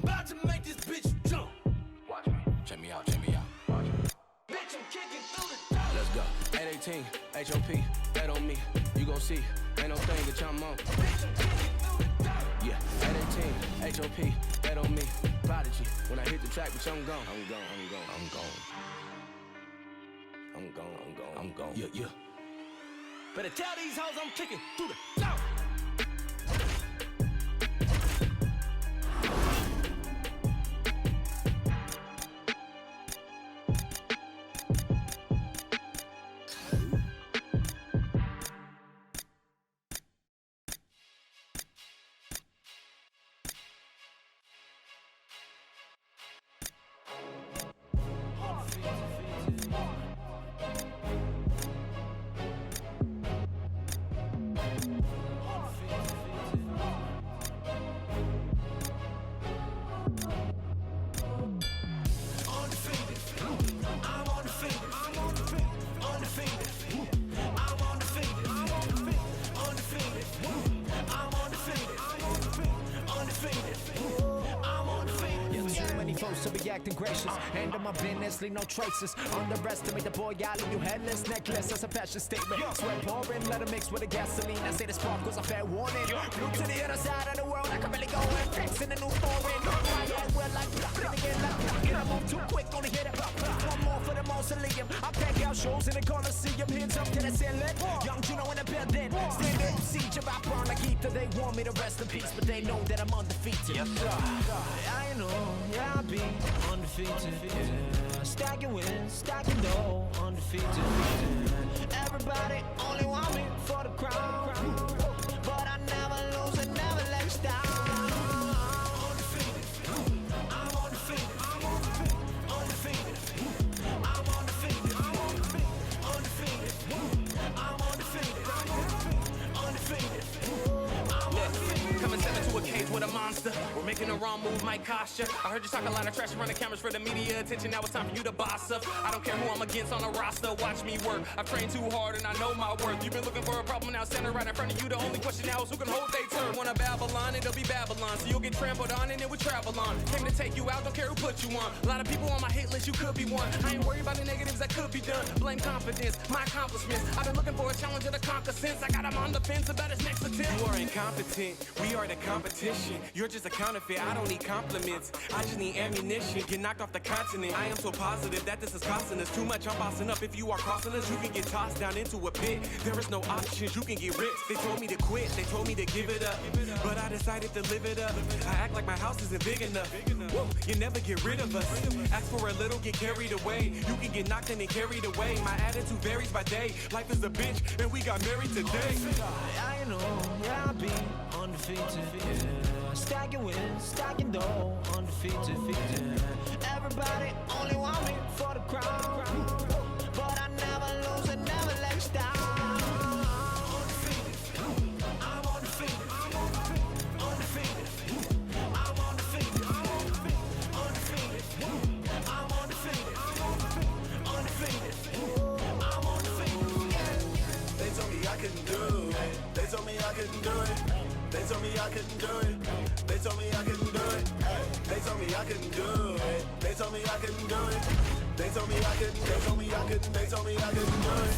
about to make this bitch jump. Watch me. Check me out, check me out. Watch me. Bitch, I'm kicking through the door. Let's go. 818, HOP, bet on me. You gon' see, ain't no thing that I'm on. Bitch, I'm kicking through the door. Yeah, 818, HOP, bet on me. Prodigy, when I hit the track, bitch, I'm gone. I'm gone, I'm gone, I'm gone. I'm gone, I'm gone, I'm gone. Yeah, yeah. Better tell these hoes I'm kicking through the door. To be acting gracious, handle my business, leave no traces. Underestimate the boy, I leave you headless, necklace. That's a fashion statement. Sweat pouring, let it mix with the gasoline. I say the spark was a fair warning. Blue to the other side of the world, I can really go and flex in a new foreign. My head well like blocking again, like blocking. I move too quick, only hit it. One more for the mausoleum. I pack out shows in the Coliseum. Hands up to the ceiling. Young Juno in the building. Stand up, siege, I burn like ether. They want me to rest in peace, but they know that I'm undefeated. Yes, sir. I know, yeah, I'll be undefeated, yeah. Stacking wins, stacking dough, undefeated. Everybody only want me for the crown, but I never lose and never let you down. Undefeated, I'm undefeated, I'm undefeated, I'm undefeated, I'm undefeated, I'm undefeated, I'm undefeated. Coming seven to a cage with a monster. We're making the wrong move, might cost ya. I heard you talk a lot of trash around the cameras for the media attention. Now it's time for you to boss up. I don't care who I'm against on the roster. Watch me work. I've trained too hard and I know my worth. You've been looking for a problem, now standing right in front of you. The only question now is who can hold they turn. Wanna Babylon, it'll be Babylon. So you'll get trampled on and then we travel on. Came to take you out, don't care who put you on. A lot of people on my hit list, you could be one. I ain't worried about the negatives that could be done. Blame confidence, my accomplishments. I've been looking for a challenger to conquer since I got him on the fence about his next attempt. You are incompetent, we are the competition. You're just a counterfeit, I don't need compliments. I just need ammunition, get knocked off the continent. I am so positive that this is costing us too much. I'm bossing up, if you are crossing us, you can get tossed down into a pit. There is no options, you can get ripped. They told me to quit, they told me to give it up, but I decided to live it up. I act like my house isn't big enough. Woo, you never get rid of us. Ask for a little, get carried away. You can get knocked and then carried away. My attitude varies by day. Life is a bitch, and we got married today. I know, yeah, I'll be undefeated, yeah. Stacking wins, stacking dough, undefeated, yeah. Everybody only want me for the crown, but I never lose and never let you down. Undefeated, I'm undefeated, undefeated, I'm undefeated, undefeated, I'm undefeated, undefeated, I'm undefeated. They told me I couldn't do it. They told me I couldn't do it. They told me I couldn't do it. They told me I couldn't do it. They told me I couldn't do it. They told me I couldn't do it. They told me I couldn't. They told me I couldn't. They told me I couldn't do it.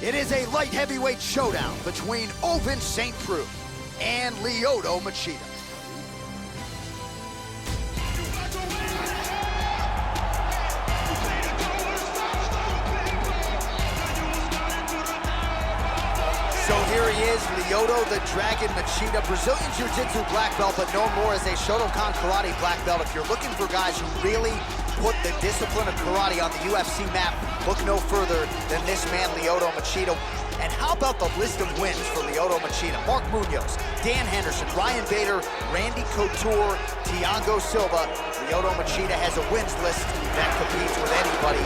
It is a light heavyweight showdown between Ovince St. Preux and Lyoto Machida. So here he is, Lyoto the Dragon Machida, Brazilian Jiu-Jitsu black belt, but known more as a Shotokan Karate black belt. If you're looking for guys who really put the discipline of karate on the UFC map, look no further than this man, Lyoto Machida. And how about the list of wins for Lyoto Machida? Mark Munoz, Dan Henderson, Ryan Bader, Randy Couture, Thiago Silva. Lyoto Machida has a wins list that competes with anybody in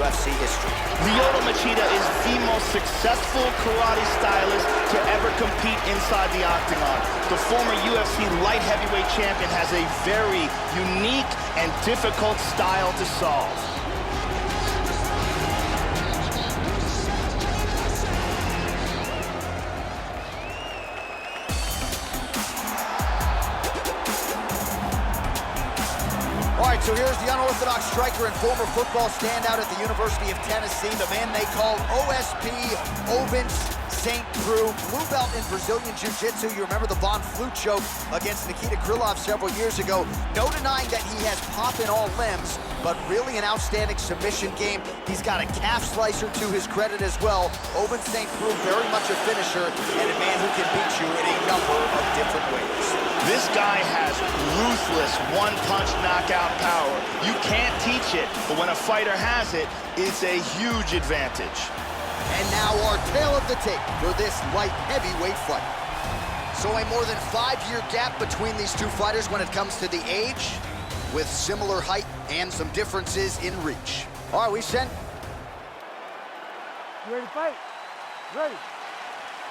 UFC history. Lyoto Machida is the most successful karate stylist to ever compete inside the octagon. The former UFC light heavyweight champion has a very unique and difficult style to solve. All right, so here's the unorthodox striker and former football standout at the University of Tennessee, the man they call OSP, Ovince St. Preux, blue belt in Brazilian Jiu-Jitsu. You remember the Von Flue choke against Nikita Krylov several years ago. No denying that he has pop in all limbs, but really an outstanding submission game. He's got a calf slicer to his credit as well. Ovince St. Preux, very much a finisher and a man who can beat you in a number of different ways. This guy has ruthless one-punch knockout power. You can't teach it, but when a fighter has it, it's a huge advantage. And now our tale of the tape for this light heavyweight fight. So a more than 5-year gap between these two fighters when it comes to the age, with similar height and some differences in reach. All right, we sent. You ready to fight? Ready.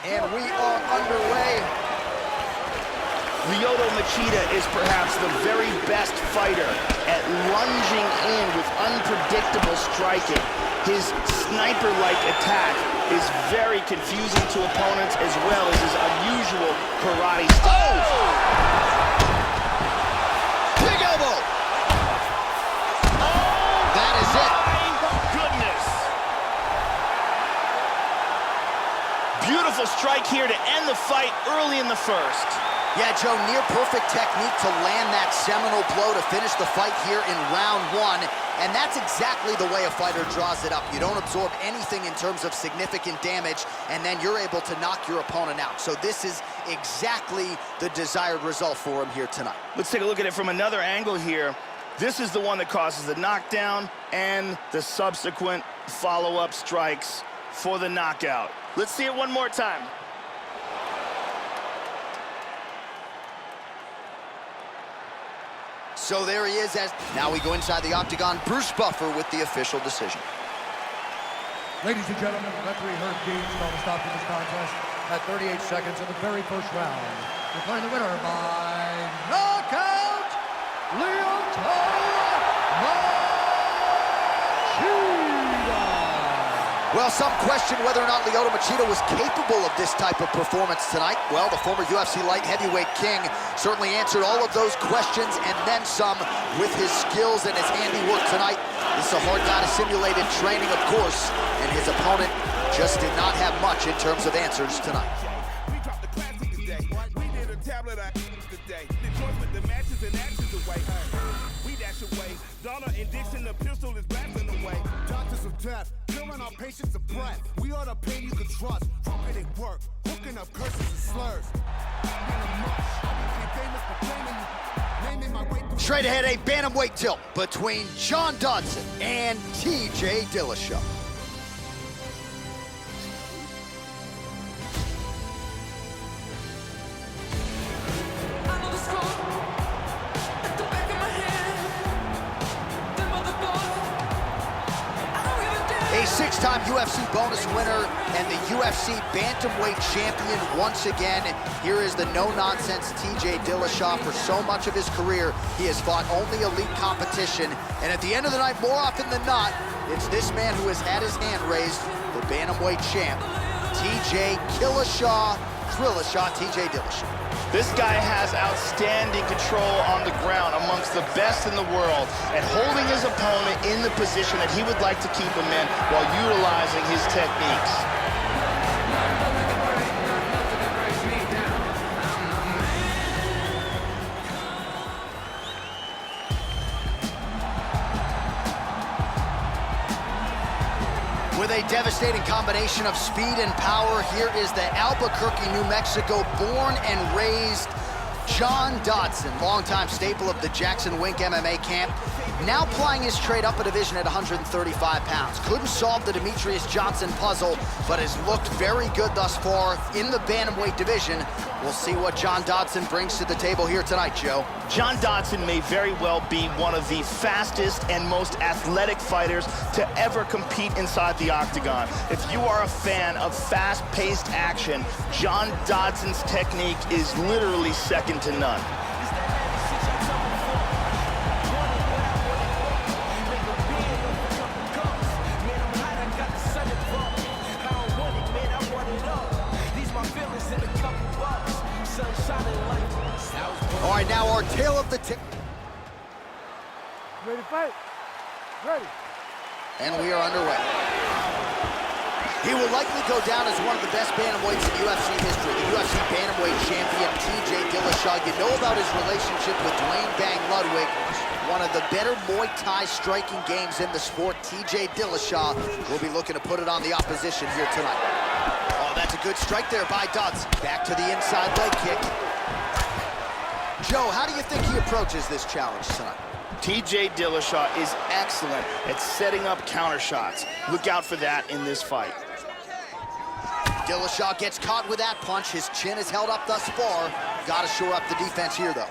And we are underway. Lyoto Machida is perhaps the very best fighter at lunging in with unpredictable striking. His sniper-like attack is very confusing to opponents as well as his unusual karate style. Oh! Big elbow! Oh, that is it. My goodness. Beautiful strike here to end the fight early in the first. Yeah, Joe, near perfect technique to land that seminal blow to finish the fight here in round 1. And that's exactly the way a fighter draws it up. You don't absorb anything in terms of significant damage, and then you're able to knock your opponent out. So this is exactly the desired result for him here tonight. Let's take a look at it from another angle here. This is the one that causes the knockdown and the subsequent follow-up strikes for the knockout. Let's see it one more time. So there he is. As now we go inside the octagon. Bruce Buffer with the official decision. Ladies and gentlemen, referee Herb Dean called a stop to this contest at 38 seconds in the very first round. Declaring the winner by knockout, Lyoto Machida. Well, some question whether or not Lyoto Machida was capable of this type of performance tonight. Well, the former UFC light heavyweight king certainly answered all of those questions and then some with his skills and his handiwork tonight. This is a hard guy to simulate in training, of course, and his opponent just did not have much in terms of answers tonight. We dropped the classic today. We did a tablet of today. The joints with the matches and actions away. We dash away. Donner and Dixon, the pistol is blasting away. Doctors of death, killing our patients of breath. We are the pain you can trust. Fucking it work, hooking up curses and slurs. Straight ahead, a bantamweight tilt between John Dodson and TJ Dillashaw. A 6-time UFC bonus winner and the UFC bantamweight champion once again. Here is the no-nonsense TJ Dillashaw. For so much of his career, he has fought only elite competition. And at the end of the night, more often than not, it's this man who has had his hand raised, the bantamweight champ, TJ Dillashaw. TJ Dillashaw. This guy has outstanding control on the ground, amongst the best in the world, and holding his opponent in the position that he would like to keep him in while utilizing his techniques. Devastating combination of speed and power. Here is the Albuquerque, New Mexico, born and raised John Dodson, longtime staple of the Jackson Wink MMA camp, now plying his trade up a division at 135 pounds. Couldn't solve the Demetrius Johnson puzzle, but has looked very good thus far in the bantamweight division. We'll see what John Dodson brings to the table here tonight, Joe. John Dodson may very well be one of the fastest and most athletic fighters to ever compete inside the octagon. If you are a fan of fast-paced action, John Dodson's technique is literally second to none. All right, now our tale of the Ready to fight? Ready. And we are underway. He will likely go down as one of the best bantamweights in UFC history. The UFC bantamweight champion, TJ Dillashaw. You know about his relationship with Dwayne Bang Ludwig, one of the better Muay Thai striking games in the sport. TJ Dillashaw will be looking to put it on the opposition here tonight. Oh, that's a good strike there by Dodson. Back to the inside leg kick. Joe, how do you think he approaches this challenge tonight? TJ Dillashaw is excellent at setting up counter shots. Look out for that in this fight. Dillashaw gets caught with that punch. His chin is held up thus far. Got to shore up the defense here, though.